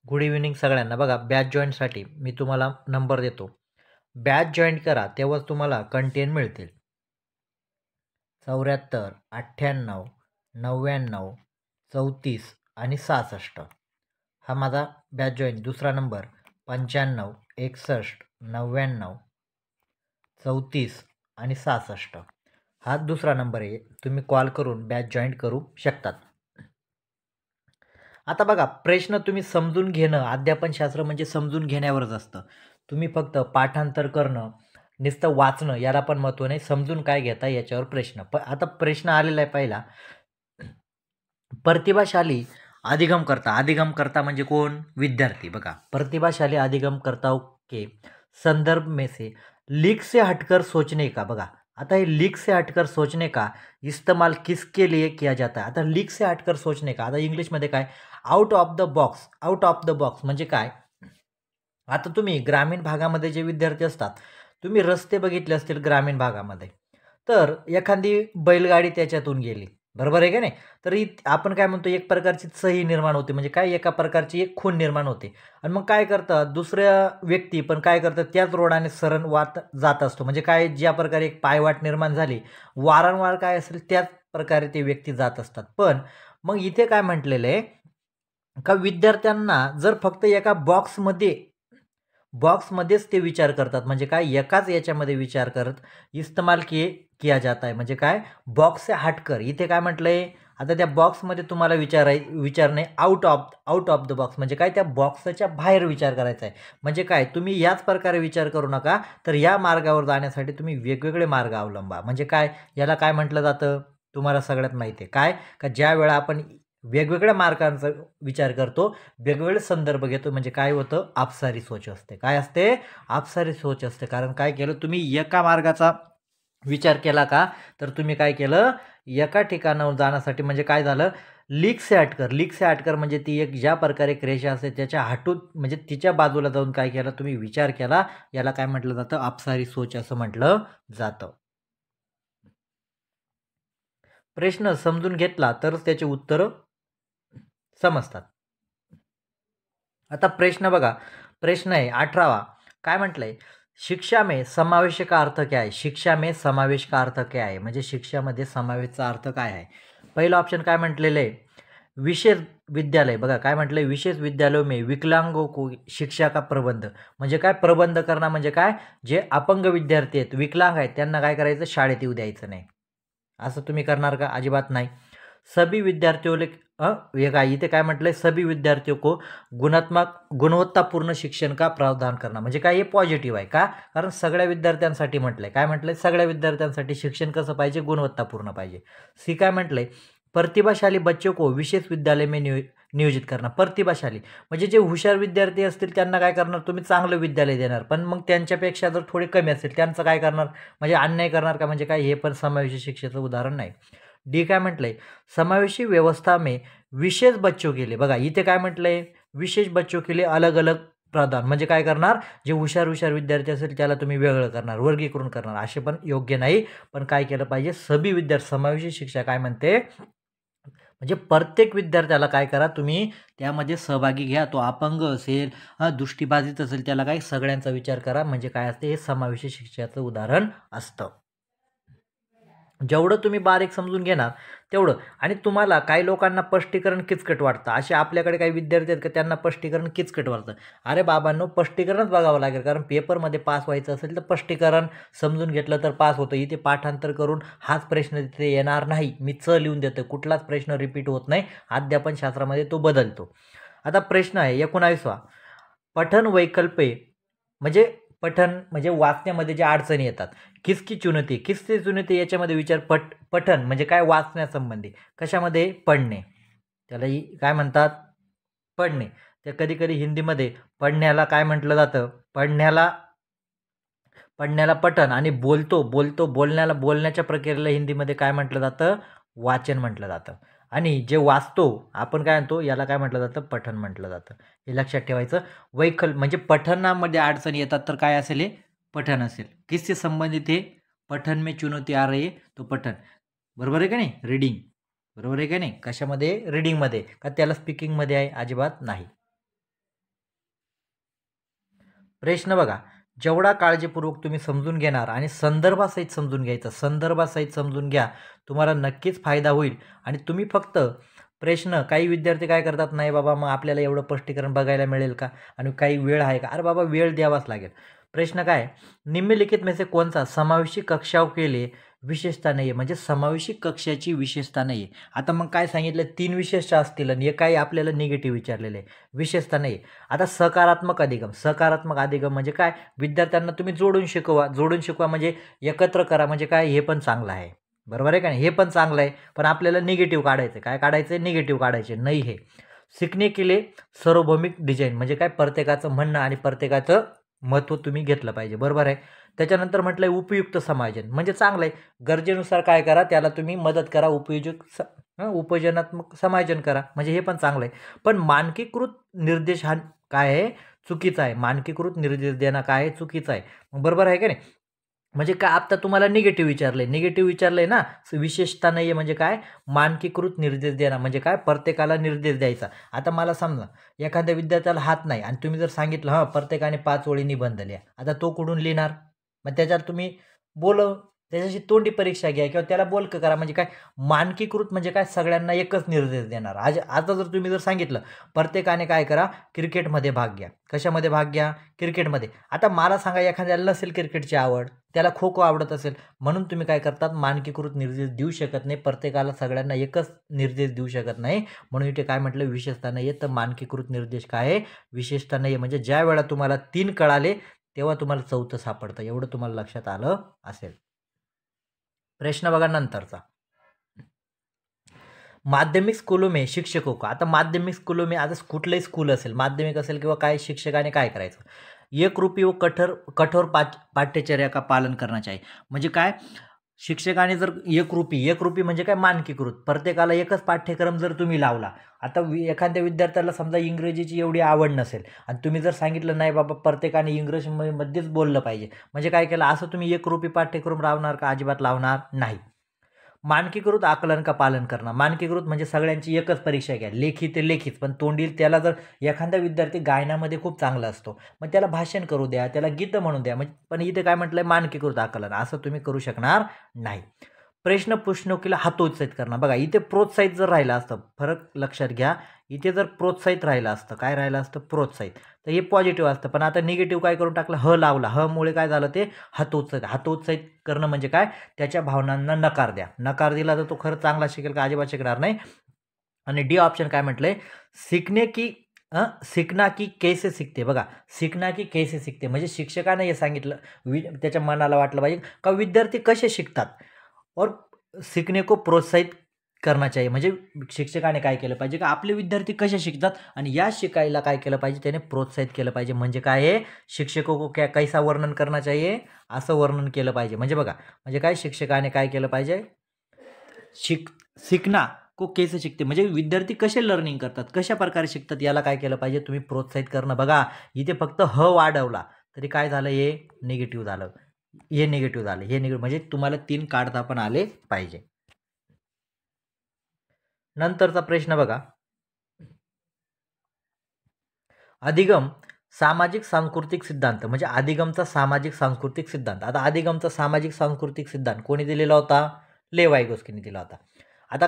Good evening सगळ्यांना. बघा, batch जॉईनसाठी मी तुम्हाला नंबर देतो. बॅच जॉईन करा तेव्हाच तुम्हाला कंटेंट मिळतील. 74 98 99 34 आणि 66 हा माझा बॅच जॉईन. दुसरा नंबर 95 61 99 34 आणि 66 हा दुसरा नंबर आहे. तुम्ही कॉल करून बॅच जॉईन करू शकतात. आता बघा, प्रश्न तुम्ही समजून घेणं, अध्यापनशास्त्र म्हणजे समजून घेण्यावरच असतं. तुम्ही फक्त पाठांतर करणं, नुसतं वाचणं याला पण महत्त्व नाही. समजून काय घेता याच्यावर प्रश्न. आता प्रश्न आलेला आहे पहिला. प्रतिभाशाली अधिगमकर्ता म्हणजे कोण? विद्यार्थी. बघा, प्रतिभाशाली अधिगमकर्ताओं के संदर्भ में से लीक से हटकर सोचने का, बघा आता हे लीक से हटकर सोचने का इस्तेमाल किसके लिए किया जाता है? आता लीक से हटकर सोचने का, आता इंग्लिशमध्ये काय? Out of the box. Out of the box म्हणजे काय? आता तुम्ही ग्रामीण भागामध्ये जे विद्यार्थी असतात, तुम्ही रस्ते बघितले असतील ग्रामीण भागामध्ये, तर एखादी बैलगाडी त्याच्यातून गेली, बरोबर आहे का नाही? तर आपण काय म्हणतो, एक प्रकारची सही निर्माण होते. म्हणजे काय? एका प्रकारची एक खूण निर्माण होते. आणि मग काय करतात दुसऱ्या व्यक्ती पण काय करतात, त्याच रोडाने सरळ जात असतो. म्हणजे काय? ज्या प्रकारे एक पायवाट निर्माण झाली, वारंवार काय असेल त्याच प्रकारे ते व्यक्ती जात असतात. पण मग इथे काय म्हटलेलं आहे का, विद्यार्थ्यांना जर फक्त एका बॉक्समध्येच ते विचार करतात. म्हणजे काय? एकाच याच्यामध्ये विचार करत इस्तेमाल किया जाता है. म्हणजे काय? बॉक्स से हटकर. इथे काय म्हटलंय? आता त्या बॉक्समध्ये तुम्हाला विचार नाही, आउट ऑफ द बॉक्स म्हणजे काय? त्या बॉक्सच्या बाहेर विचार करायचा आहे. म्हणजे काय? तुम्ही याच प्रकारे विचार करू नका, तर या मार्गावर जाण्यासाठी तुम्ही वेगवेगळे मार्ग अवलंबा. म्हणजे काय? याला काय म्हटलं जातं? तुम्हाला सगळ्यात माहिती आहे काय? का ज्या वेळा आपण वेगवेगळ्या मार्गांचा विचार करतो, वेगवेगळे संदर्भ घेतो, म्हणजे काय होतं? आपसारी सोच असते. काय असते? आपसारी सोच असते. कारण काय केलं तुम्ही? एका मार्गाचा विचार केला का, तर तुम्ही काय केलं? एका ठिकाणावर जाण्यासाठी म्हणजे काय झालं? लीक से हटकर म्हणजे ती एक ज्या प्रकारे एक रेषा असते त्याच्या हटून म्हणजे तिच्या बाजूला जाऊन काय केलं? तुम्ही विचार केला. याला काय म्हटलं जातं? आपसारी सोच असं म्हटलं जातं. प्रश्न समजून घेतला तरच त्याचे उत्तर समजतात. आता प्रश्न बघा, प्रश्न आहे 18वा. काय म्हटलंय? शिक्षा में समावेश का अर्थ क्या है? शिक्षा में समावेश का अर्थ क्या है? म्हणजे शिक्षामध्ये समावेशचा अर्थ काय आहे? पहिला ऑप्शन काय म्हटलेलं आहे? विशेष विद्यालय. बघा काय म्हटलंय? विशेष विद्यालयों में विकलांगों को शिक्षा का प्रबंध. म्हणजे काय? प्रबंध करणं म्हणजे काय? जे अपंग विद्यार्थी आहेत, विकलांग आहेत, त्यांना काय करायचं? शाळेत येऊ द्यायचं नाही. असं तुम्ही करणार का? अजिबात नाही. सभी विद्यार्थियों इथे काय म्हटलंय? सभी विद्यार्थियों को गुणवत्तापूर्ण शिक्षण का प्रावधान करना. म्हणजे काय? हे पॉझिटिव्ह आहे का? कारण सगळ्या विद्यार्थ्यांसाठी म्हटलंय. काय म्हटलंय? सगळ्या विद्यार्थ्यांसाठी शिक्षण कसं पाहिजे? गुणवत्तापूर्ण पाहिजे. सी काय म्हटलंय? प्रतिभाशाली बच्चों को विशेष विद्यालय में नियोजित करणार. प्रतिभाशाली म्हणजे जे हुशार विद्यार्थी असतील त्यांना काय करणार? तुम्ही चांगलं विद्यालय देणार. पण मग त्यांच्यापेक्षा जर थोडे कमी असतील त्यांचं काय करणार? म्हणजे अन्याय करणार का? म्हणजे काय? हे पण समावेशी शिक्षेचं उदाहरण नाही. डी काय म्हटलंय? समावेशी व्यवस्था में विशेष बच्चों के लिए. बघा इथे काय म्हटलंय? विशेष बच्चों के लिए अलग अलग प्रावधान. म्हणजे काय करणार? जे हुशार विद्यार्थी असेल त्याला तुम्ही वेगळं करणार, वर्गीकरण करणार. असे पण योग्य नाही. पण काय केलं पाहिजे? सभी विद्यार्थी. समावेशी शिक्षा काय म्हणते? म्हणजे प्रत्येक विद्यार्थ्याला काय करा? तुम्ही त्यामध्ये सहभागी घ्या. तो अपंग असेल, दृष्टीबाधित असेल, त्याला काय सगळ्यांचा विचार करा. म्हणजे काय असते? हे समावेशी शिक्षाचं उदाहरण असतं. जेवढं तुम्ही बारीक समजून घेणार तेवढं. आणि तुम्हाला काही लोकांना स्पष्टीकरण किचकट वाटतं. असे आपल्याकडे काही विद्यार्थी आहेत का त्यांना स्पष्टीकरण किचकट वाटतं. अरे बाबांनो, स्पष्टीकरणच बघावं लागेल. कारण पेपरमध्ये पास व्हायचं असेल तर स्पष्टीकरण समजून घेतलं तर पास होतं. इथे पाठांतर करून हाच प्रश्न तिथे येणार नाही. मी लिहून देतो. कुठलाच प्रश्न रिपीट होत नाही. अध्यापनशास्त्रामध्ये तो बदलतो. आता प्रश्न आहे 19वा. पठन वैकल्पे म्हणजे पठन म्हणजे वाचण्यामध्ये ज्या अडचणी येतात. किसकी चुनौती याच्यामध्ये विचार. पठन म्हणजे काय? वाचण्यासंबंधी. कशामध्ये? पढणे. त्यालाही काय म्हणतात? पढणे. त्या कधी कधी हिंदीमध्ये पढण्याला काय म्हटलं जातं? पढण्याला पठन. आणि बोलण्याच्या प्रक्रियेला हिंदीमध्ये काय म्हटलं जातं? वाचन म्हटलं जातं. आणि जे वाचतो आपण काय म्हणतो? याला काय म्हटलं जातं? पठन म्हटलं जातं. हे लक्षात ठेवायचं. म्हणजे पठणामध्ये अडचणी येतात तर काय असेल? हे पठन असेल. किससे संबंधित हे? पठन में चुनौती आ रही है तो पठन. बरोबर आहे का नाही? रीडिंग. बरोबर आहे का नाही? कशामध्ये? रीडिंगमध्ये. का त्याला स्पीकिंगमध्ये आहे? अजिबात नाही. प्रश्न बघा, जेवढा काळजीपूर्वक तुम्ही समजून घेणार आणि संदर्भासहित समजून घ्यायचं, संदर्भासहित समजून घ्या, तुम्हाला नक्कीच फायदा होईल. आणि तुम्ही फक्त प्रश्न, काही विद्यार्थी काय करतात, नाही बाबा मग आपल्याला एवढं स्पष्टीकरण बघायला मिळेल का आणि काही वेळ आहे का? अरे बाबा वेळ द्यावाच लागेल. प्रश्न काय, निम्नलिखित में से कौन सा समावेशी कक्षाओं के लिए विशेषता नाही आहे, म्हणजे समावेशी कक्षाची विशेषता नाही आहे. आता मग काय सांगितलं, 3 विशेषता असतील आणि काही आपल्याला निगेटिव्ह विचारलेले आहे, विशेषता नाही. आता सकारात्मक अधिगम, सकारात्मक अधिगम म्हणजे काय, विद्यार्थ्यांना तुम्ही जोडून शिकवा, जोडून शिकवा म्हणजे एकत्र करा, म्हणजे काय, हे पण चांगलं आहे, बरोबर आहे का नाही, हे पण चांगलं आहे. पण आपल्याला निगेटिव्ह काढायचं, काय काढायचं, निगेटिव्ह काढायचे नाही. हे शिकणे केले सार्वभौमिक डिझाईन म्हणजे काय, प्रत्येकाचं म्हणणं आणि प्रत्येकाचं महत्त्व तुम्ही घेतलं पाहिजे, बरोबर आहे. त्याच्यानंतर म्हटलंय उपयुक्त समायोजन म्हणजे चांगलं आहे, गरजेनुसार काय करा, त्याला तुम्ही मदत करा, उपयोजनात्मक समायोजन करा, म्हणजे हे पण चांगलं आहे. पण मानकीकृत निर्देश हा काय आहे, चुकीचा आहे. मानकीकृत निर्देश देणं काय आहे, चुकीचं आहे, बरोबर आहे का नाही. म्हणजे काय, आता तुम्हाला निगेटिव्ह विचारलंय ना, विशेषता नाही आहे म्हणजे काय, मानकीकृत निर्देश देणं म्हणजे काय, प्रत्येकाला निर्देश द्यायचा. आता मला समजा एखाद्या विद्यार्थ्याला हात नाही आणि तुम्ही जर सांगितलं हां प्रत्येकाने 5 ओळी निबंध लिहा, आता तो कुठून लिहिणार, मग त्याच्यात तुम्ही त्याच्याशी तोंडी परीक्षा घ्या किंवा त्याला बोलकं करा, म्हणजे काय, मानकीकृत म्हणजे काय, सगळ्यांना एकच निर्देश देणार. आता जर तुम्ही जर सांगितलं प्रत्येकाने काय करा, क्रिकेटमध्ये भाग घ्या, कशामध्ये भाग घ्या, क्रिकेटमध्ये. आता मला सांगा एखाद्याला नसेल क्रिकेटची आवड, त्याला खो खो आवडत असेल, म्हणून तुम्ही काय करतात, मानकीकृत निर्देश देऊ शकत नाही, प्रत्येकाला सगळ्यांना एकच निर्देश देऊ शकत नाही. म्हणून इथे काय म्हटलं, विशेषता नाही आहे, तर मानकीकृत निर्देश काय आहे, विशेषता नाही आहे. म्हणजे ज्या वेळा तुम्हाला 3 कळाले तेव्हा तुम्हाला 4थं सापडतं, एवढं तुम्हाला लक्षात आलं असेल. प्रश्न बघा नंतरचा, माध्यमिक स्कूलों में शिक्षकों का, आता माध्यमिक स्कूलों में, आता कुठलंही स्कूल असेल, माध्यमिक असेल किंवा काय, शिक्षकाने काय करायचं, एकरूपी व कठोर पाठ्यचर्या का पालन करना चाहिए. म्हणजे काय, शिक्षकाने जर एकरूपी म्हणजे काय, मानकीकृत, प्रत्येकाला एकच पाठ्यक्रम जर तुम्ही लावला. आता एखाद्या विद्यार्थ्याला समजा इंग्रजीची एवढी आवड नसेल आणि तुम्ही जर सांगितलं नाही बाबा प्रत्येकाने इंग्रजीमध्येच बोललं पाहिजे, म्हणजे काय केलं, असं तुम्ही एकरूपी पाठ्यक्रम लावणार का, अजिबात लावणार नाही. मानकीकृत आकलन का पालन करणं, मानकीकृत म्हणजे सगळ्यांची एकच परीक्षा घ्या, लेखी ते लेखीच, पण तोंडी त्याला जर एखादा विद्यार्थी गायनामध्ये खूप चांगला असतो, मग त्याला भाषण करू द्या, त्याला गीतं म्हणू द्या, म्हणजे पण इथे काय म्हटलंय, मानकीकृत आकलन, असं तुम्ही करू शकणार नाही. प्रश्न पुष्णोकीला हतोत्साहित करणं, बघा इथे प्रोत्साहित जर राहिलं असतं, फरक लक्षात घ्या, इथे जर प्रोत्साहित राहिलं असतं, काय राहिलं असतं, प्रोत्साहित, तर हे पॉझिटिव्ह असतं. पण आता निगेटिव्ह काय करून टाकलं, ह लावला, ह मुळे काय झालं, ते हतोत्साहित करणं म्हणजे काय, त्याच्या भावनांना नकार द्या. नकार दिला तर तो खरं चांगला शिकेल का, अजिबात शिकणार नाही. आणि डी ऑप्शन काय म्हटलंय, सीखना की कैसे सीखते, बघा सीखना की कैसे सीखते म्हणजे शिक्षकाने हे सांगितलं, त्याच्या मनाला वाटलं पाहिजे का विद्यार्थी कसे शिकतात, और सीखने को प्रोत्साहित करना चाहिए, म्हणजे शिक्षकाने काय केलं पाहिजे का आपले विद्यार्थी कसे शिकतात आणि या शिकायला काय केलं पाहिजे, त्याने प्रोत्साहित केलं पाहिजे. म्हणजे काय आहे, शिक्षकों को क्या कैसा वर्णन करना चाहिए, असं वर्णन केलं पाहिजे. म्हणजे बघा, म्हणजे काय, शिक्षकाने काय केलं पाहिजे, शिकना को कैसे शिकते म्हणजे विद्यार्थी कसे लर्निंग करतात, कशा प्रकारे शिकतात, याला काय केलं पाहिजे, तुम्ही प्रोत्साहित करणं. बघा इथे फक्त ह वाढवला तरी काय झालं, हे निगेटिव्ह झालं, हे निगेटिव्ह म्हणजे तुम्हाला 3 काढता पण आले पाहिजे. नंतरचा प्रश्न बघा, अधिगम सामाजिक सांस्कृतिक सिद्धांत, म्हणजे अधिगमचा सामाजिक सांस्कृतिक सिद्धांत. आता अधिगमचा सामाजिक सांस्कृतिक सिद्धांत कोणी दिलेला होता, लेव वायगोस्कीने दिला होता. आता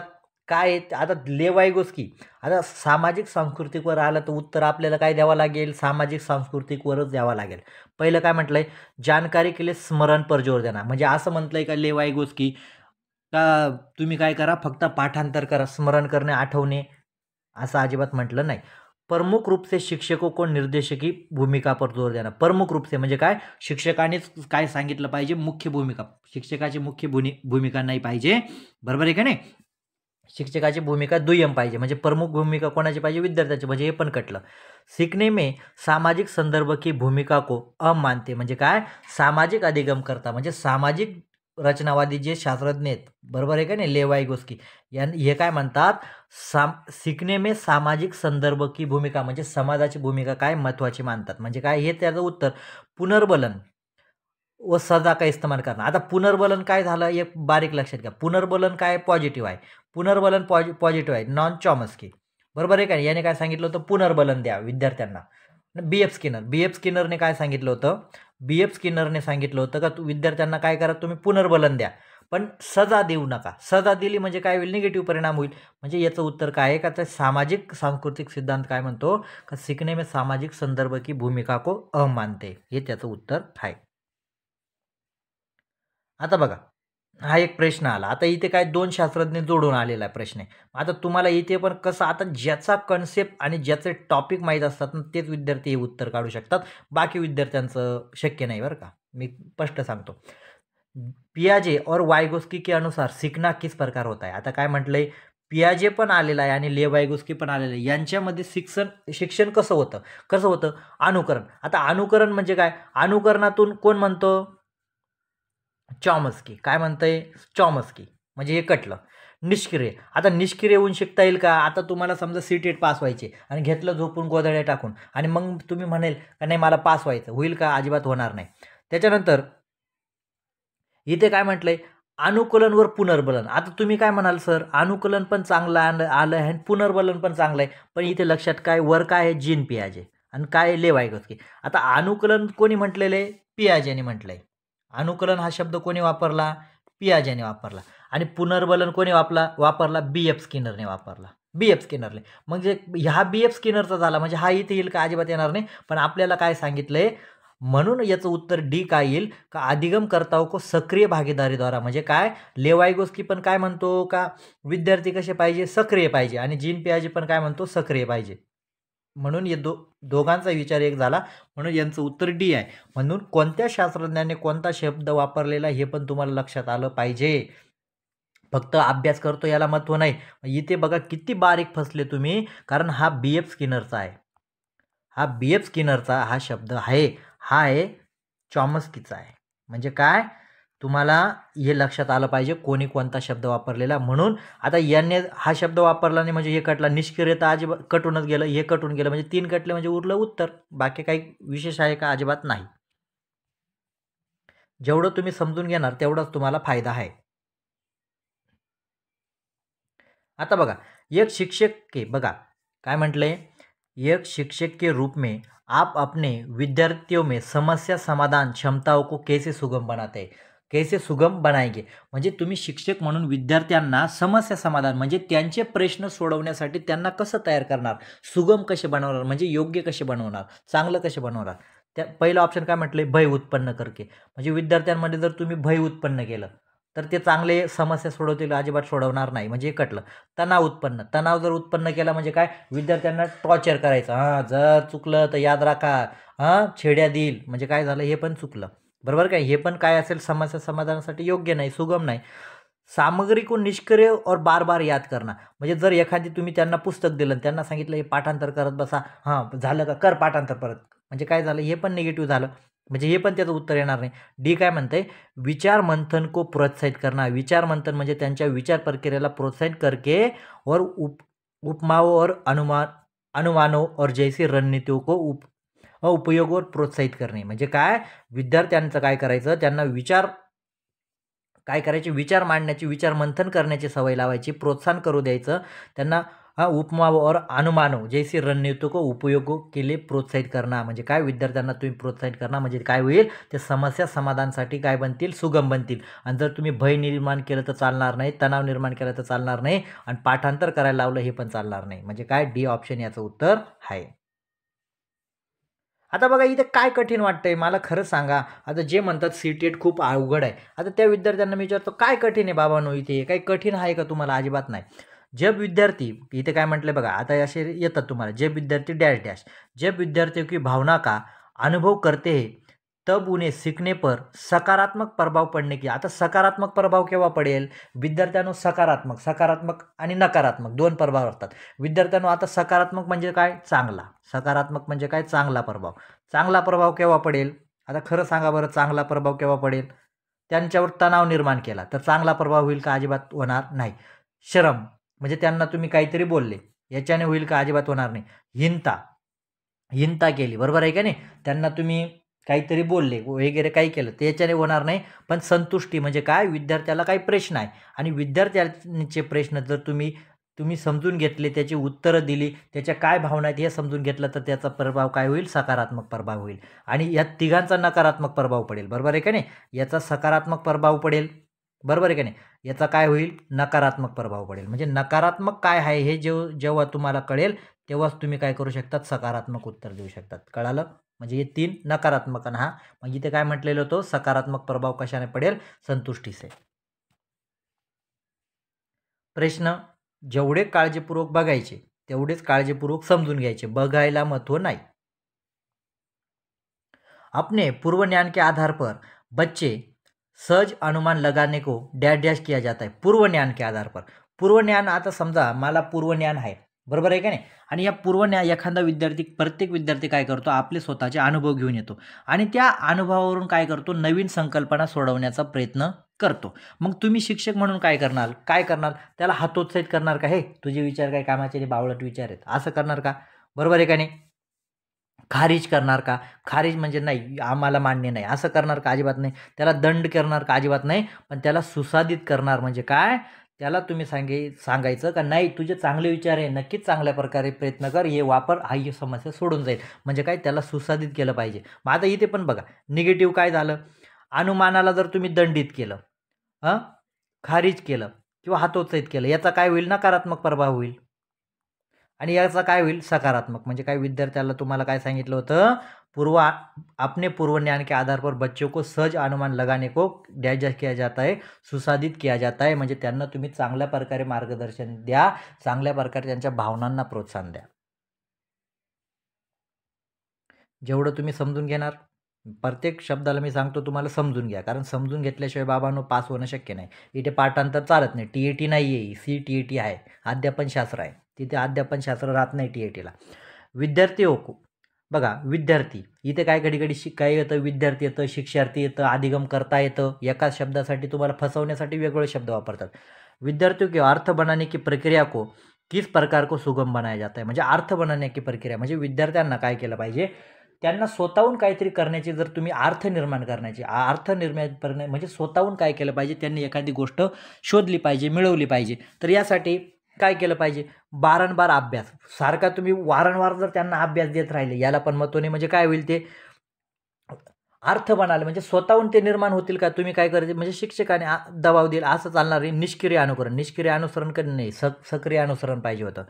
काय, आता लेव वायगोस्की, आता सामाजिक सांस्कृतिकवर आलं तर उत्तर आपल्याला काय द्यावं लागेल, सामाजिक सांस्कृतिकवरच द्यावं लागेल. पहिलं काय म्हटलंय, जानकारी केले स्मरण पर जोर देणार, म्हणजे असं म्हटलंय का लेव वायगोस्की का तुम्ही काय करा, फक्त पाठांतर करा, स्मरण करणे, आठवणे, असं अजिबात म्हटलं नाही. प्रमुख रूप से शिक्षकों को निर्देशकी भूमिका पर जोर देना, प्रमुख रूप से म्हणजे काय, शिक्षकानेच काय सांगितलं पाहिजे, मुख्य भूमिका, शिक्षकाची मुख्य भूमिका नाही पाहिजे, बरोबर आहे का नाही, शिक्षकाची भूमिका दुय्यम पाहिजे, म्हणजे प्रमुख भूमिका कोणाची पाहिजे, विद्यार्थ्याची, म्हणजे हे पण कटलं. सीखने में सामाजिक संदर्भ की भूमिका को अमानते, म्हणजे काय, सामाजिक अधिगम करता, म्हणजे सामाजिक रचनावादी जे शास्त्रज्ञ आहेत, बरोबर आहे का नाही, लेव वायगोस्की हे काय म्हणतात, शिकणे में सामाजिक संदर्भ की भूमिका म्हणजे समाजाची भूमिका काय महत्त्वाची मानतात. म्हणजे काय, हे त्याचं उत्तर. पुनर्बलन व सजा का इस्तेमाल करणं, आता पुनर्बलन काय झालं, एक बारीक लक्षात घ्या, पुनर्बलन काय पॉझिटिव्ह आहे, पुनर्बलन पॉझिटिव्ह आहे, नॉन चॉमस्की, बरोबर आहे का, याने काय सांगितलं होतं, पुनर्बलन द्या विद्यार्थ्यांना, बी एफ स्किनरने काय सांगितलं होतं? बी एफ स्किनरने सांगितलं होतं का विद्यार्थ्यांना काय करा, तुम्ही पुनर्बलन द्या, पण सजा देऊ नका. सजा दिली म्हणजे काय होईल? निगेटिव्ह परिणाम होईल. म्हणजे याचं उत्तर काय आहे? का तर सामाजिक सांस्कृतिक सिद्धांत काय म्हणतो? का सीखने में सामाजिक संदर्भ की भूमिका को अहम मानते. हे त्याचं उत्तर आहे. आता बघा, हा एक प्रश्न आला. आता इथे काय 2 शास्त्रज्ञ जोडून आलेला आहे प्रश्न आहे. आता तुम्हाला इथे पण कसं, आता ज्याचा कन्सेप्ट आणि ज्याचे टॉपिक माहीत असतात ना, तेच विद्यार्थी हे उत्तर काढू शकतात. बाकी विद्यार्थ्यांचं शक्य नाही बरं का. मी स्पष्ट सांगतो. पियाजे और वाइगोस्की के अनुसार सीखना किस प्रकार होता है. आता काय म्हटलंय, पियाजे पण आलेला आहे आणि लेव वाइगोस्की पण आलेलं आहे. यांच्यामध्ये शिक्षण कसं होतं? अनुकरण. आता अनुकरण म्हणजे काय? अनुकरणातून कोण म्हणतो? चॉमस्की. काय म्हणतंय? चॉमस्की. म्हणजे हे कटलं. निष्क्रिय. आता निष्क्रिय होऊन शिकता येईल का? आता तुम्हाला समजा सीटेट पास व्हायचे आणि घेतलं झोपून गोधड्या टाकून आणि मग तुम्ही म्हणाल का नाही मला पास व्हायचं, होईल का? अजिबात होणार नाही. त्याच्यानंतर इथे काय म्हटलंय? अनुकलन वर पुनर्बलन. आता तुम्ही काय म्हणाल सर, अनुकलन पण चांगलं आलं आहे आणि पुनर्बलन पण चांगलं आहे, पण इथे लक्षात काय, वर काय आहे? जीन पियाजे आणि काय लेव वाइगोस्की. आता अनुकलन कोणी म्हटलेलं आहे? पियाजेने म्हटलंय. अनुकलन हा शब्द कोणी वापरला? पियाजेने वापरला. आणि पुनर्बलन कोणी वापरला? बी एफ स्किनरने वापरला. बी एफ स्किनरने. म्हणजे ह्या बी एफ स्किनरचा झाला, म्हणजे हा इथे येईल का? अजिबात येणार नाही. पण आपल्याला काय सांगितलंय, म्हणून याचं उत्तर डी काय येईल? का अधिगम करताओं को सक्रिय भागीदारीद्वारा. म्हणजे काय? लेव वाइगोस्की पण काय म्हणतो? का विद्यार्थी कसे पाहिजे? सक्रिय पाहिजे. आणि जीन पियाजे पण काय म्हणतो? सक्रिय पाहिजे. म्हणून हे दोघांचा विचार एक झाला, म्हणून यांचं उत्तर डी आहे. म्हणून कोणत्या शास्त्रज्ञाने कोणता शब्द वापरलेला हे पण तुम्हाला लक्षात आलं पाहिजे. फक्त अभ्यास करतो याला महत्त्व नाही. इथे बघा किती बारीक फसले तुम्ही, कारण हा बी एफ स्किनरचा आहे. हा बी एफ स्किनरचा हा शब्द आहे, हा आहे चॉमस्कीचा आहे. म्हणजे काय? तुम्हाला हे लक्षात आलं पाहिजे कोणी कोणता शब्द वापरलेला. म्हणून आता याने हा शब्द वापरला नाही म्हणजे हे कटला. निष्क्रियता अजिबात कटूनच गेलं, हे कटून गेलं, म्हणजे 3 कटले म्हणजे उरलं उत्तर. बाकी काही विशेष आहे का? अजिबात नाही. जेवढं तुम्ही समजून घेणार तेवढाच तुम्हाला फायदा आहे. आता बघा, एक शिक्षक के बघा काय म्हटलंय, एक शिक्षक के रूप में आप अपने विद्यार्थियों में समस्या समाधान क्षमताओं को कैसे सुगम बनाते हैं, कैसे सुगम बनाएंगे. म्हणजे तुम्ही शिक्षक म्हणून विद्यार्थ्यांना समस्या समाधान म्हणजे त्यांचे प्रश्न सोडवण्यासाठी त्यांना कसं तयार करणार, सुगम कसे बनवणार, म्हणजे योग्य कसे बनवणार, चांगलं कसे बनवणार. त्या पहिलं ऑप्शन काय म्हटलंय? भय उत्पन्न करके. म्हणजे विद्यार्थ्यांमध्ये जर तुम्ही भय उत्पन्न केलं तर ते चांगले समस्या सोडवतील, अजिबात सोडवणार नाही. म्हणजे कटलं. तणाव जर उत्पन्न केला म्हणजे काय? विद्यार्थ्यांना टॉर्चर करायचं. जर चुकलं तर याद राखा, छेड्या देईल. म्हणजे काय झालं? हे पण चुकलं. बरोबर काय? हे पण काय असेल? समस्या समाधानासाठी योग्य नाही, सुगम नाही. सामग्री को निष्क्रिय और बार बार याद करना. म्हणजे जर एखादी तुम्ही त्यांना पुस्तक दिलं, त्यांना सांगितलं हे पाठांतर करत बसा, झालं का? कर पाठांतर परत. म्हणजे काय झालं? हे पण निगेटिव्ह झालं. म्हणजे हे पण त्याचं उत्तर येणार नाही. डी काय म्हणते? विचार मंथन को प्रोत्साहित करना. विचार मंथन म्हणजे त्यांच्या विचार प्रक्रियेला प्रोत्साहित करके और उपमाओं और अनुमानों और जैसी रणनीतियों को उपयोग और प्रोत्साहित करणे. म्हणजे काय? विद्यार्थ्यांचं काय करायचं? त्यांना काय करायचे? विचार मांडण्याची, विचार मंथन करण्याची सवय लावायची, प्रोत्साहन करू द्यायचं त्यांना. उपमा और अनुमानो जैसी रणनीतियों को उपयोग के लिए प्रोत्साहित करना. म्हणजे काय? विद्यार्थ्यांना तुम्ही प्रोत्साहित करणार. म्हणजे काय होईल? ते समस्या समाधानासाठी काय बनतील? सुगम बनतील. आणि जर तुम्ही भय निर्माण केलं तर चालणार नाही, तणाव निर्माण केला तर चालणार नाही, आणि पाठांतर करायला लावलं हे पण चालणार नाही. म्हणजे काय? डी ऑप्शन याचं उत्तर आहे. आता बघा इथे काय कठीण वाटतंय मला खरं सांगा. आता जे म्हणतात सीटेट खूप अवघड आहे, आता त्या विद्यार्थ्यांना मी विचारतो काय कठीण आहे बाबांनो? इथे काही कठीण आहे का तुम्हाला? अजिबात नाही. जब विद्यार्थी, इथे काय म्हटलंय बघा, आता असे येतात तुम्हाला, जब विद्यार्थी डॅश डॅश, जब विद्यार्थियों की भावना का अनुभव करते हैं तब उन्हें सीखने पर सकारात्मक प्रभाव पडणे की. आता सकारात्मक प्रभाव केव्हा पडेल? विद्यार्थ्यांनो सकारात्मक आणि नकारात्मक दोन प्रभाव असतात विद्यार्थ्यांनो. आता सकारात्मक म्हणजे काय? चांगला. सकारात्मक म्हणजे काय? चांगला प्रभाव. चांगला प्रभाव केव्हा पडेल? आता खरं सांगा बरं, चांगला प्रभाव केव्हा पडेल? त्यांच्यावर तणाव निर्माण केला तर चांगला प्रभाव होईल का? अजिबात होणार नाही. शरम म्हणजे त्यांना तुम्ही काहीतरी बोलले, याच्याने होईल का? अजिबात होणार नाही. हिंता केली, बरोबर आहे का नाही? त्यांना तुम्ही काहीतरी बोलले वगैरे काही केलं तर याच्याने होणार नाही. पण संतुष्टी म्हणजे काय? विद्यार्थ्याला काही प्रश्न आहे आणि विद्यार्थ्यांचे प्रश्न जर तुम्ही तुम्ही समजून घेतले, त्याची उत्तरं दिली, त्याच्या काय भावना आहेत हे समजून घेतलं, तर त्याचा प्रभाव काय होईल? सकारात्मक प्रभाव होईल. आणि या तिघांचा नकारात्मक प्रभाव पडेल, बरोबर आहे का नाही? याचा सकारात्मक प्रभाव पडेल, बरोबर आहे का नाही? याचा काय होईल? नकारात्मक प्रभाव पडेल. म्हणजे नकारात्मक काय आहे हे जेव्हा तुम्हाला कळेल, तेव्हाच तुम्ही काय करू शकतात? सकारात्मक उत्तर देऊ शकतात. कळालं? म्हणजे हे 3 नकारात्मक आणि हा मग इथे काय म्हटलेलं होतं? सकारात्मक प्रभाव कशाने पडेल? संतुष्टी से. प्रश्न, जेवढे काळजीपूर्वक बघायचे तेवढेच काळजीपूर्वक समजून घ्यायचे, बघायला महत्व नाही. अपने पूर्व ज्ञान के आधार पर बच्चे सहज अनुमान लगाने को डैश डैश किया जाता है. पूर्व ज्ञान के आधार पर. पूर्व ज्ञान, आता समजा मला पूर्व ज्ञान आहे, बरोबर आहे का नाही? आणि या पूर्व ज्ञान एखादा विद्यार्थी, प्रत्येक विद्यार्थी काय करतो? आपले स्वतःचे अनुभव घेऊन येतो आणि त्या अनुभवावरून काय करतो? नवीन संकल्पना सोडवण्याचा प्रयत्न करतो. मग तुम्ही शिक्षक म्हणून काय करणार? त्याला हतोत्साहित करणार का? हे तुझे विचार काय कामाचे, बावळट विचार आहेत, असं करणार का? बरोबर आहे का नाही? खारिज करणार का? खारिज म्हणजे नाही, आम्हाला मान्य नाही, असं करणार का? अजिबात नाही. त्याला दंड करणार का? अजिबात नाही. पण त्याला सुसादित करणार. म्हणजे काय? त्याला तुम्ही सांगायचं का नाही, तुझे चांगले विचार आहे, नक्कीच चांगल्या प्रकारे प्रयत्न कर, हे वापर, ही समस्या सोडून जाईल. म्हणजे काय? त्याला सुसादित केलं पाहिजे. मग आता इथे पण बघा, निगेटिव्ह काय झालं? अनुमानाला जर तुम्ही दंडित केलं, खारिज केलं किंवा हतोत्साहित केलं, याचा काय होईल? नकारात्मक प्रभाव होईल. आणि याचा काय होईल? सकारात्मक. म्हणजे काय? विद्यार्थ्याला तुम्हाला काय सांगितलं होतं? अपने पूर्व ज्ञान के आधार पर बच्चों को सहज अनुमान लगाने को डैश किया जाता है, सुसादित किया जाता है. म्हणजे त्यांना तुम्ही चांगल्या प्रकारे मार्गदर्शन द्या, चांगल्या प्रकारे त्यांच्या भावनांना प्रोत्साहन द्या. जेवढं तुम्ही समजून घेणार, प्रत्येक शब्दाला मी सांगतो तुम्हाला समजून घ्या, कारण समजून घेतल्याशिवाय बाबांनो पास होणं शक्य नाही. इथे पाठांतर चालत नाही. TAT नाही आहे, CTAT आहे, अध्यापनशास्त्र आहे. तिथे अध्यापनशास्त्र राहत नाही TATला. विद्यार्थी हो, बघा विद्यार्थी, इथे काय घडी काय येतं? विद्यार्थी येतं, शिक्षार्थी येतं, अधिगम करता येतं. एकाच शब्दासाठी तुम्हाला फसवण्यासाठी वेगवेगळे शब्द वापरतात. विद्यार्थियों के अर्थ बनाने की प्रक्रिया को किस प्रकार को सुगम बनाया जाता है. म्हणजे अर्थ बनाने की प्रक्रिया म्हणजे विद्यार्थ्यांना काय केलं पाहिजे? त्यांना स्वतःहून काहीतरी करण्याची, जर तुम्ही अर्थ निर्माण करण्याची, म्हणजे स्वतःहून काय केलं पाहिजे? त्यांनी एखादी गोष्ट शोधली पाहिजे, मिळवली पाहिजे. तर यासाठी काय केलं पाहिजे? वारंवार अभ्यास. सारखा तुम्ही वारंवार जर त्यांना अभ्यास देत राहिले, याला पण महत्त्व नाही. म्हणजे काय होईल? ते अर्थ बनाले, म्हणजे स्वतःहून ते निर्माण होतील का? तुम्ही काय करायचे? म्हणजे शिक्षकाने दबाव दिला असं चालणार नाही. निष्क्रिय अनुसरण कधी नाही, सक्रिय अनुसरण पाहिजे होतं.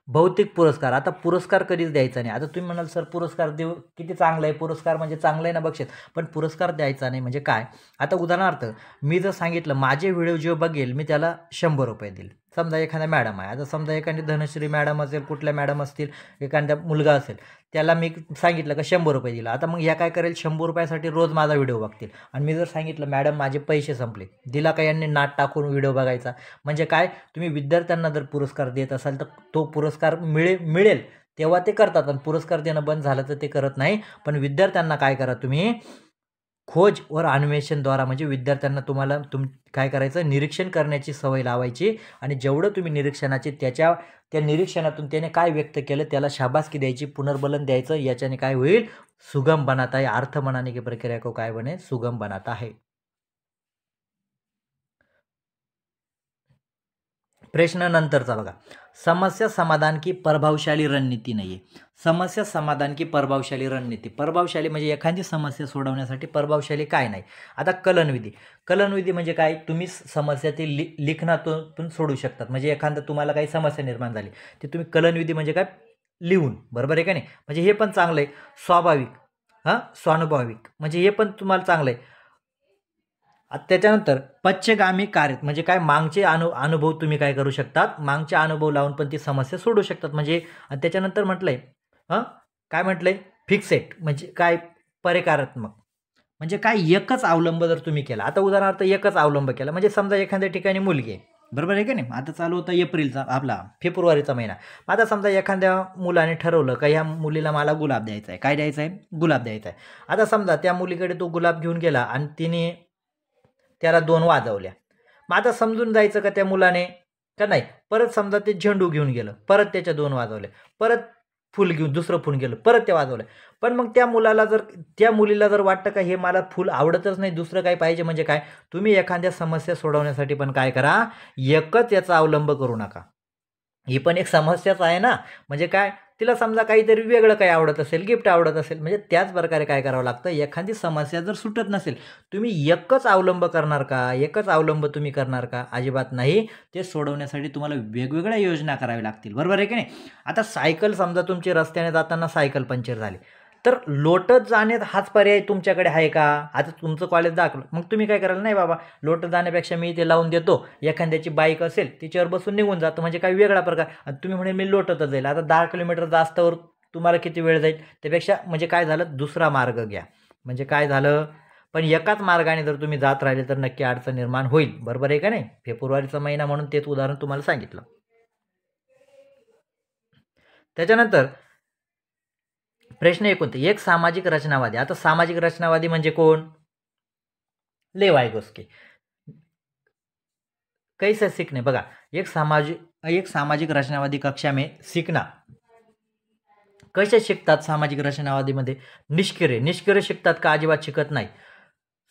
भौतिक पुरस्कार, आता पुरस्कार कधीच द्यायचा नाही. आता तुम्ही म्हणाल सर पुरस्कार देऊ, किती चांगलं आहे, पुरस्कार म्हणजे चांगलं आहे ना बक्षीस, पण पुरस्कार द्यायचा नाही. म्हणजे काय? आता उदाहरणार्थ मी जर सांगितलं माझे व्हिडिओ जे बघेल मी त्याला 100 रुपये देईल. समजा एखादा मॅडम आहे, आता समजा एखादी धनश्री मॅडम असेल, कुठल्या मॅडम असतील, एखादा मुलगा असेल, त्याला मी सांगितलं का 100 रुपये दिला. आता मग ह्या काय करेल? 100 रुपयासाठी रोज माझा व्हिडिओ बघतील. आणि मी जर सांगितलं मॅडम माझे पैसे संपले, दिला का यांनी नाट टाकून व्हिडिओ बघायचा. म्हणजे काय? तुम्ही विद्यार्थ्यांना जर पुरस्कार देत असाल तर तो पुरस्कार मिळेल तेव्हा ते करतात, आणि पुरस्कार देणं बंद झालं तर ते करत नाही. पण विद्यार्थ्यांना काय करा? तुम्ही खोज व अन्वेषणद्वारा, म्हणजे विद्यार्थ्यांना तुम्हाला काय करायचं? निरीक्षण करण्याची सवय लावायची. आणि जेवढं तुम्ही निरीक्षणाची, त्या निरीक्षणातून त्याने काय व्यक्त केलं त्याला शाबासकी द्यायची, पुनर्बलन द्यायचं. याच्याने काय होईल? सुगम बनाता है. अर्थ बनाने की प्रक्रिया को काय बने? सुगम बनाता है. प्रश्न नंतरचा बघा, समस्या समाधान की प्रभावशाली रणनीती नाही आहे. समस्या समाधान की प्रभावशाली रणनीती. प्रभावशाली म्हणजे एखादी समस्या सोडवण्यासाठी प्रभावशाली काय नाही. आता कलनविधी म्हणजे काय? तुम्ही समस्या ती लिखाणातून सोडू शकतात. म्हणजे एखादं तुम्हाला काही समस्या निर्माण झाली, ते तुम्ही कलनविधी म्हणजे काय? लिहून, बरोबर आहे का नाही? म्हणजे हे पण चांगलं आहे. स्वानुभाविक म्हणजे हे पण तुम्हाला चांगलं आहे. त्याच्यानंतर पश्चगामी कार्य म्हणजे काय? मागचे अनुभव तुम्ही काय करू शकतात? मागचे अनुभव लावून पण ती समस्या सोडू शकतात. म्हणजे त्याच्यानंतर म्हटलंय काय म्हटलंय? फिक्सेट म्हणजे काय? परिकारात्मक म्हणजे काय? एकच अवलंब जर तुम्ही केला, आता उदाहरणार्थ एकच अवलंब केला, म्हणजे समजा एखाद्या ठिकाणी मुलगी आहे, बरोबर आहे का नाही? आता चालू होता एप्रिलचा, फेब्रुवारीचा महिना. आता समजा एखाद्या मुलाने ठरवलं का ह्या मुलीला मला गुलाब द्यायचा आहे. काय द्यायचं आहे? गुलाब द्यायचा आहे. आता समजा त्या मुलीकडे तो गुलाब घेऊन गेला आणि तिने त्याला 2 वाजवल्या. मग आता समजून जायचं का त्या मुलाने का नाही? परत समजा ते झेंडू घेऊन गेलं, परत त्याच्या 2 वाजवल्या, परत फुल घेऊन दुसरं फुल गेलं, परत ते वाजवलं. पण मग त्या मुलीला जर वाटतं का हे मला फुल आवडतच नाही, दुसरं काही पाहिजे. म्हणजे काय? तुम्ही एखाद्या समस्या सोडवण्यासाठी पण काय करा? एकच याचा अवलंब करू नका. ही पण एक समस्याच आहे ना. म्हणजे काय, तिला समजा काहीतरी वेगळं काही आवडत असेल, गिफ्ट आवडत असेल, म्हणजे त्याच प्रकारे काय करावं लागतं, एखादी समस्या जर सुटत नसेल, तुम्ही एकच अवलंब करणार का? एकच अवलंब तुम्ही करणार का? अजिबात नाही. ते सोडवण्यासाठी तुम्हाला वेगवेगळ्या योजना कराव्या लागतील. बरोबर आहे की नाही? आता सायकल समजा तुमची रस्त्याने जाताना सायकल पंक्चर झाली, तर लोटत जाणे हाच पर्याय तुमच्याकडे आहे का? आता तुमचं कॉलेज दाखलं, मग तुम्ही काय कराल, नाही बाबा लोटत जाण्यापेक्षा मी ते लावून देतो, एखाद्याची बाईक असेल तिच्यावर बसून निघून जातो, म्हणजे काही वेगळा प्रकार. आणि तुम्ही म्हणे मी लोटतच जाईल, आता 10 किलोमीटर जास्तवर तुम्हाला किती वेळ जाईल, त्यापेक्षा म्हणजे काय झालं, दुसरा मार्ग घ्या. म्हणजे काय झालं, पण एकाच मार्गाने जर तुम्ही जात राहिले तर नक्की अडचण निर्माण होईल. बरोबर आहे का नाही? फेब्रुवारीचा महिना म्हणून तेच उदाहरण तुम्हाला सांगितलं. त्याच्यानंतर प्रश्न 29, एक सामाजिक रचनावादी. आता सामाजिक रचनावादी म्हणजे कोण? लेव वायगोस्की. कैसे सीखने, बघा, एक सामाजिक रचनावादी कक्षा में सीखना. कसे शिकतात सामाजिक रचनावादीमध्ये? निष्क्रिय शिकतात का? अजिबात शिकत नाही.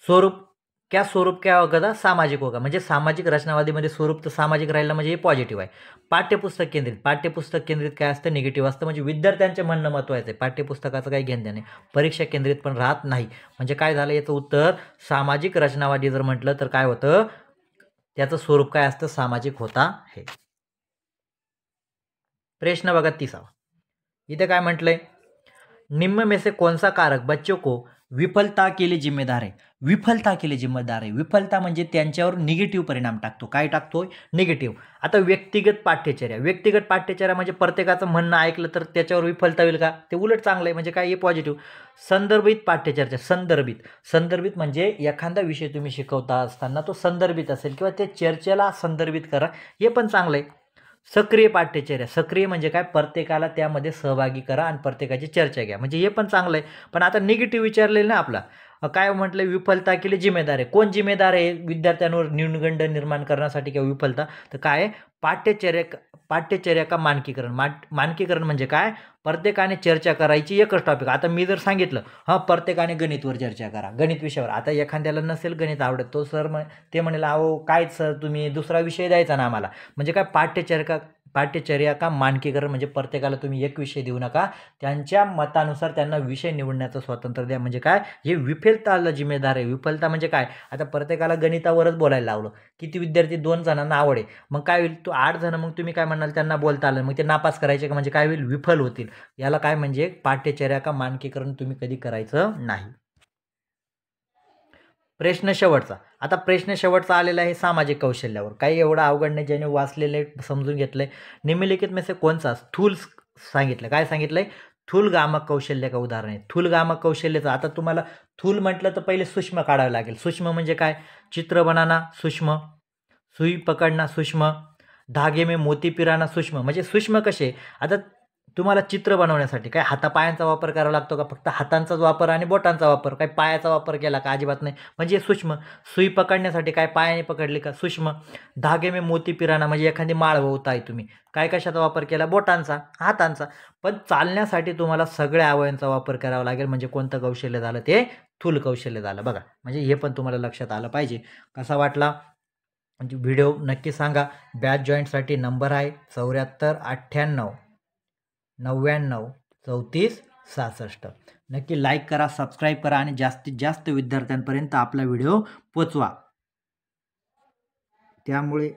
स्वरूप क्या होगा, सामाजिक होगा. म्हणजे सामाजिक रचनावादीमध्ये स्वरूप तर सामाजिक राहिलं म्हणजे हे पॉझिटिव्ह आहे. पाठ्यपुस्तक केंद्रित काय असतं? निगेटिव्ह असतं. म्हणजे विद्यार्थ्यांचे म्हणणं महत्त्वाचं आहे. पाठ्यपुस्तकाचं काही घेणं नाही. परीक्षा केंद्रित पण राहत नाही. म्हणजे काय झालं, याचं उत्तर सामाजिक रचनावादी जर म्हटलं तर काय होतं, त्याचं स्वरूप काय असतं? सामाजिक होता आहे. प्रश्न बघा 30. इथे काय म्हटलंय, निम्न में से कौन सा कारक बच्चों को विफलता के लिए जिम्मेदार आहे? विफलता म्हणजे त्यांच्यावर निगेटिव्ह परिणाम टाकतो. काय टाकतोय? निगेटिव्ह. आता व्यक्तिगत पाठ्यचर्या म्हणजे प्रत्येकाचं म्हणणं ऐकलं तर त्याच्यावर विफलता होईल का? ते उलट चांगलं आहे. म्हणजे काय, हे पॉझिटिव्ह. संदर्भित पाठ्यचर्या. संदर्भित म्हणजे एखादा विषय तुम्ही शिकवता असताना तो संदर्भित असेल किंवा ते चर्चेला संदर्भित करा, हे पण चांगलं आहे. सक्रिय म्हणजे काय, प्रत्येकाला त्यामध्ये सहभागी करा आणि प्रत्येकाची चर्चा घ्या, म्हणजे हे पण चांगलं आहे. पण आता निगेटिव्ह विचारलेलं ना आपला, काय म्हटलं, विफलता केली जिम्मेदार आहे. कोण जिम्मेदार आहे विद्यार्थ्यांवर न्यूनगंड निर्माण करण्यासाठी किंवा विफलता? तर काय, पाठ्यचर्या का मानकीकरण. मानकीकरण म्हणजे काय, प्रत्येकाने चर्चा करायची एकच टॉपिक. आता मी जर सांगितलं, प्रत्येकाने गणितवर चर्चा करा, गणित विषयावर. आता एखाद्याला नसेल गणित आवडत, तो सर ते म्हणेल, अहो काय सर तुम्ही दुसरा विषय द्यायचा ना आम्हाला. म्हणजे काय, पाठ्यचर्या का मानकीकरण म्हणजे प्रत्येकाला तुम्ही एक विषय देऊ नका, त्यांच्या मतानुसार त्यांना विषय निवडण्याचं स्वातंत्र्य द्या. म्हणजे काय, हे विफलताला जिम्मेदार आहे. विफलता म्हणजे काय, आता प्रत्येकाला गणितावरच बोलायला लावलं, किती विद्यार्थी, 2 जणांना आवड आहे, मग काय होईल, तो 8 जण, मग तुम्ही काय म्हणाल, त्यांना बोलता आलं, मग ते नापास करायचे का? म्हणजे काय होईल, विफल होतील. याला काय म्हणजे पाठ्यचर्या का मानकीकरण तुम्ही कधी करायचं नाही. प्रश्न शेवटचा. आता प्रश्न शेवटचा आलेला आहे सामाजिक कौशल्यावर. काही एवढं अवघड नाही, ज्याने वाचलेले समजून घेतलंय. निम्नलिखित में से कोणचा स्थूल सांगितलं, काय सांगितलंय, स्थूलगामक कौशल्य का उदाहरण आहे. स्थूलगामक कौशल्याचं, आता तुम्हाला स्थूल म्हटलं तर पहिले सूक्ष्म काढावं लागेल. सूक्ष्म म्हणजे काय, चित्र बनाना सूक्ष्म, सुई पकडना सूक्ष्म, धागे में मोती पिराना सूक्ष्म. म्हणजे सूक्ष्म कसे, आता तुम्हाला चित्र बनवण्यासाठी काय हातापायांचा वापर करावा लागतो का? फक्त हातांचाच वापर आणि बोटांचा वापर, काय पायाचा वापर केला का? अजिबात नाही. म्हणजे सूक्ष्म. सुई पकडण्यासाठी काय पायाने पकडली का? सूक्ष्म. धागे में मोती पिराना म्हणजे एखादी माळ ओवताय तुम्ही, काय कशाचा वापर केला? बोटांचा, हातांचा. पण चालण्यासाठी तुम्हाला सगळ्या अवयवांचा वापर करावा लागेल. म्हणजे कोणतं कौशल्य झालं, ते स्थूल कौशल्य झालं. बघा, म्हणजे हे पण तुम्हाला लक्षात आलं पाहिजे. कसा वाटला म्हणजे व्हिडिओ नक्की सांगा. बॅच जॉईंटसाठी नंबर आहे 7498 99 34 66. नक्की लाईक करा, सबस्क्राईब करा आणि जास्तीत जास्त विद्यार्थ्यांपर्यंत आपला व्हिडिओ पोचवा. त्यामुळे